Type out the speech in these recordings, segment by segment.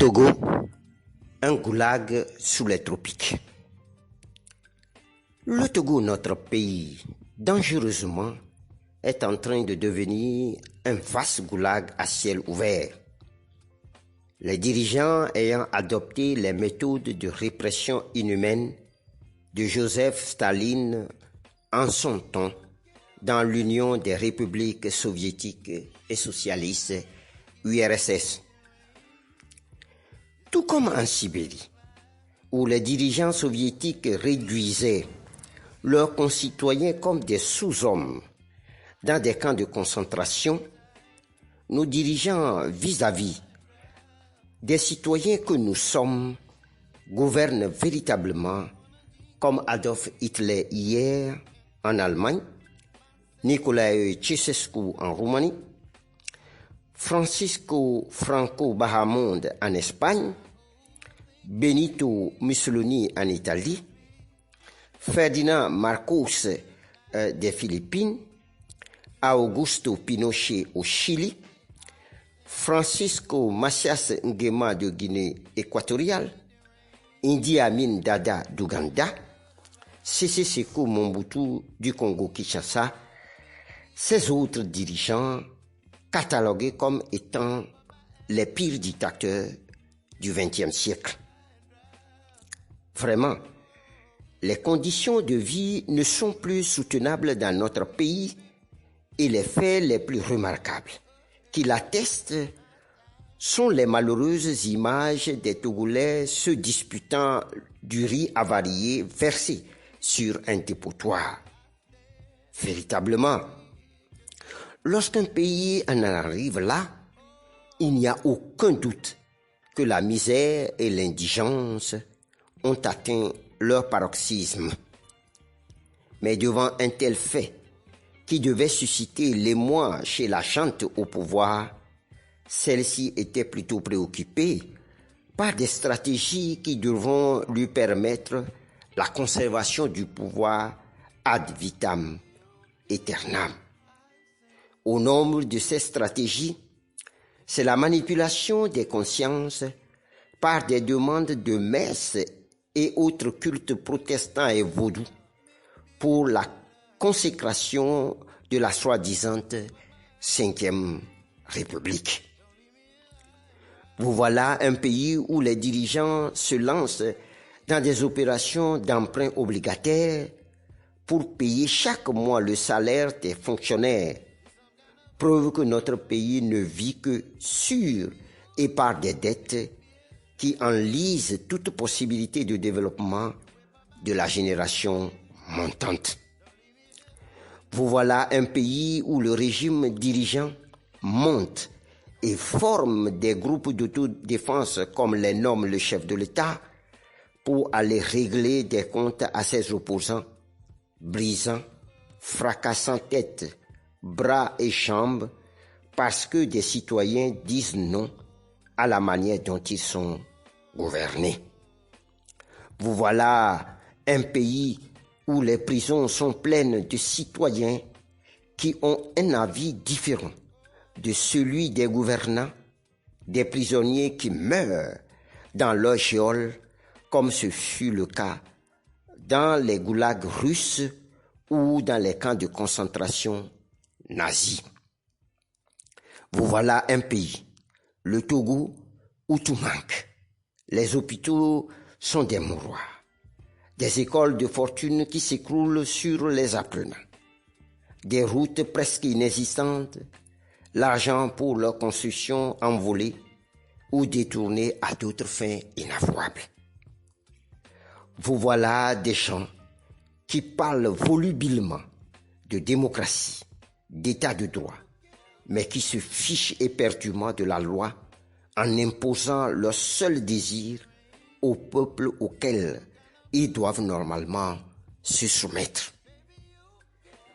Togo, un goulag sous les tropiques. Le Togo, notre pays, dangereusement, est en train de devenir un vaste goulag à ciel ouvert. Les dirigeants ayant adopté les méthodes de répression inhumaine de Joseph Staline en son temps dans l'Union des républiques soviétiques et socialistes URSS. Tout comme en Sibérie, où les dirigeants soviétiques réduisaient leurs concitoyens comme des sous-hommes dans des camps de concentration, nos dirigeants vis-à-vis des citoyens que nous sommes gouvernent véritablement comme Adolf Hitler hier en Allemagne, Nicolae Ceausescu en Roumanie, Francisco Franco Bahamonde en Espagne, Benito Mussolini en Italie, Ferdinand Marcos des Philippines, Augusto Pinochet au Chili, Francisco Macias Nguema de Guinée équatoriale, Idi Amin Dada d'Ouganda, Sese Seko Mobutu du Congo-Kinshasa, ces autres dirigeants catalogués comme étant les pires dictateurs du XXe siècle. Vraiment, les conditions de vie ne sont plus soutenables dans notre pays et les faits les plus remarquables qui l'attestent sont les malheureuses images des Togolais se disputant du riz avarié versé sur un dépotoir. Véritablement, lorsqu'un pays en arrive là, il n'y a aucun doute que la misère et l'indigence ont atteint leur paroxysme. Mais devant un tel fait, qui devait susciter l'émoi chez la gente au pouvoir, celle-ci était plutôt préoccupée par des stratégies qui devront lui permettre la conservation du pouvoir ad vitam aeternam. Au nombre de ces stratégies, c'est la manipulation des consciences par des demandes de messes et autres cultes protestants et vaudous pour la consécration de la soi-disant Cinquième République. Vous voilà un pays où les dirigeants se lancent dans des opérations d'emprunt obligataire pour payer chaque mois le salaire des fonctionnaires, preuve que notre pays ne vit que sur et par des dettes qui enlisent toute possibilité de développement de la génération montante. Vous voilà un pays où le régime dirigeant monte et forme des groupes d'autodéfense comme les nomme le chef de l'État pour aller régler des comptes à ses opposants, brisant, fracassant tête, bras et jambes parce que des citoyens disent non à la manière dont ils sont gouvernés. Vous voilà un pays où les prisons sont pleines de citoyens qui ont un avis différent de celui des gouvernants, des prisonniers qui meurent dans leur geôle, comme ce fut le cas dans les goulags russes ou dans les camps de concentration nazis. Vous voilà un pays, le Togo, où tout manque. Les hôpitaux sont des mouroirs. Des écoles de fortune qui s'écroulent sur les apprenants, des routes presque inexistantes, l'argent pour leur construction envolé ou détourné à d'autres fins inavouables. Vous voilà des gens qui parlent volubilement de démocratie, d'état de droit, mais qui se fichent éperdument de la loi en imposant leur seul désir au peuple auquel ils doivent normalement se soumettre.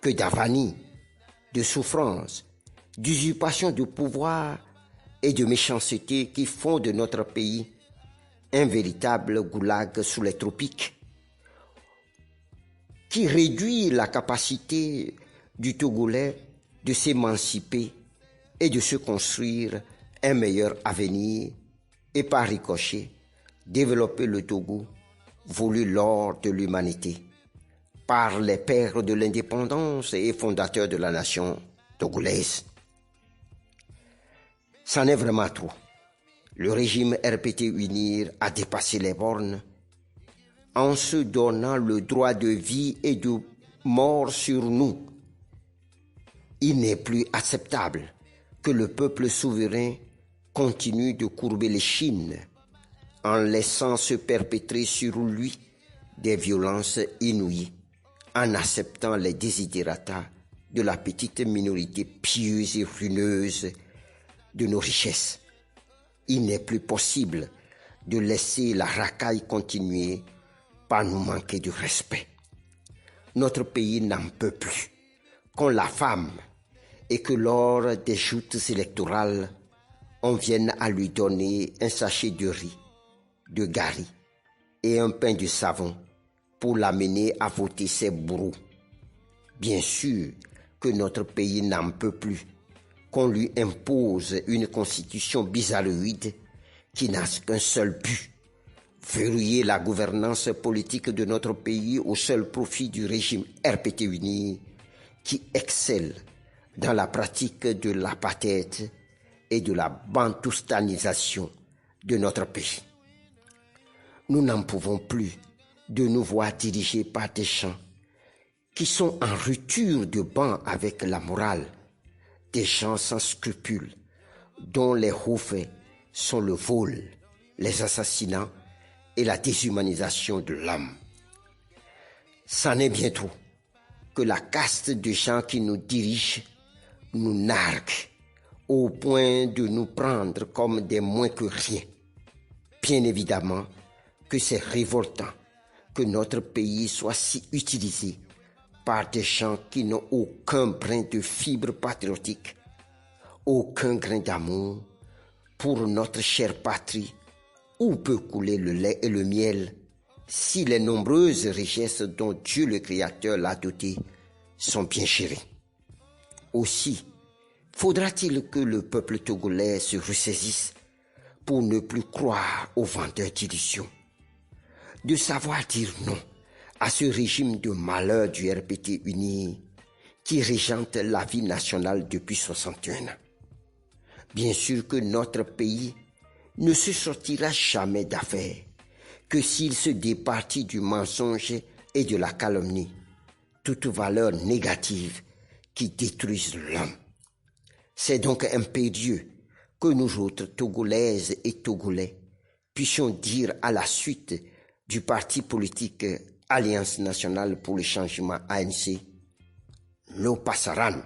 Que d'avanie, de souffrance, d'usurpation de pouvoir et de méchanceté qui font de notre pays un véritable goulag sous les tropiques, qui réduit la capacité du Togolais de s'émanciper et de se construire un meilleur avenir et par ricochet développer le Togo voulu lors de l'humanité par les pères de l'indépendance et fondateurs de la nation togolaise. C'en est vraiment trop. Le régime RPT UNIR a dépassé les bornes en se donnant le droit de vie et de mort sur nous. Il n'est plus acceptable que le peuple souverain continue de courber l'échine en laissant se perpétrer sur lui des violences inouïes, en acceptant les desiderata de la petite minorité pieuse et ruineuse de nos richesses. Il n'est plus possible de laisser la racaille continuer par nous manquer de respect. Notre pays n'en peut plus qu'on l'affame et que lors des joutes électorales, on vienne à lui donner un sachet de riz, de gari et un pain de savon pour l'amener à voter ses bourreaux. Bien sûr que notre pays n'en peut plus qu'on lui impose une constitution bizarroïde qui n'a qu'un seul but, verrouiller la gouvernance politique de notre pays au seul profit du régime RPT uni qui excelle dans la pratique de l'apartheid et de la bantoustanisation de notre pays. Nous n'en pouvons plus de nous voir dirigés par des gens qui sont en rupture de banc avec la morale, des gens sans scrupules, dont les hauts faits sont le vol, les assassinats et la déshumanisation de l'homme. C'en est bien trop que la caste de gens qui nous dirigent nous nargue au point de nous prendre comme des moins que rien. Bien évidemment que c'est révoltant que notre pays soit si utilisé par des gens qui n'ont aucun brin de fibre patriotique, aucun grain d'amour pour notre chère patrie, où peut couler le lait et le miel si les nombreuses richesses dont Dieu le Créateur l'a doté sont bien gérées. Aussi, faudra-t-il que le peuple togolais se ressaisisse pour ne plus croire aux vendeurs d'illusions, de savoir dire non à ce régime de malheur du RPT uni qui régente la vie nationale depuis 61 ans. Bien sûr que notre pays ne se sortira jamais d'affaire que s'il se départit du mensonge et de la calomnie, toute valeur négative qui détruisent l'homme. C'est donc impérieux que nous autres Togolaises et Togolais puissions dire à la suite du parti politique Alliance nationale pour le changement ANC, no pasarán,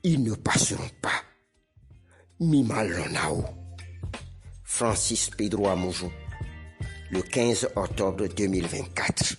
ils ne passeront pas. Mimalonao. Francis Pedro Amojo, le 15 octobre 2024.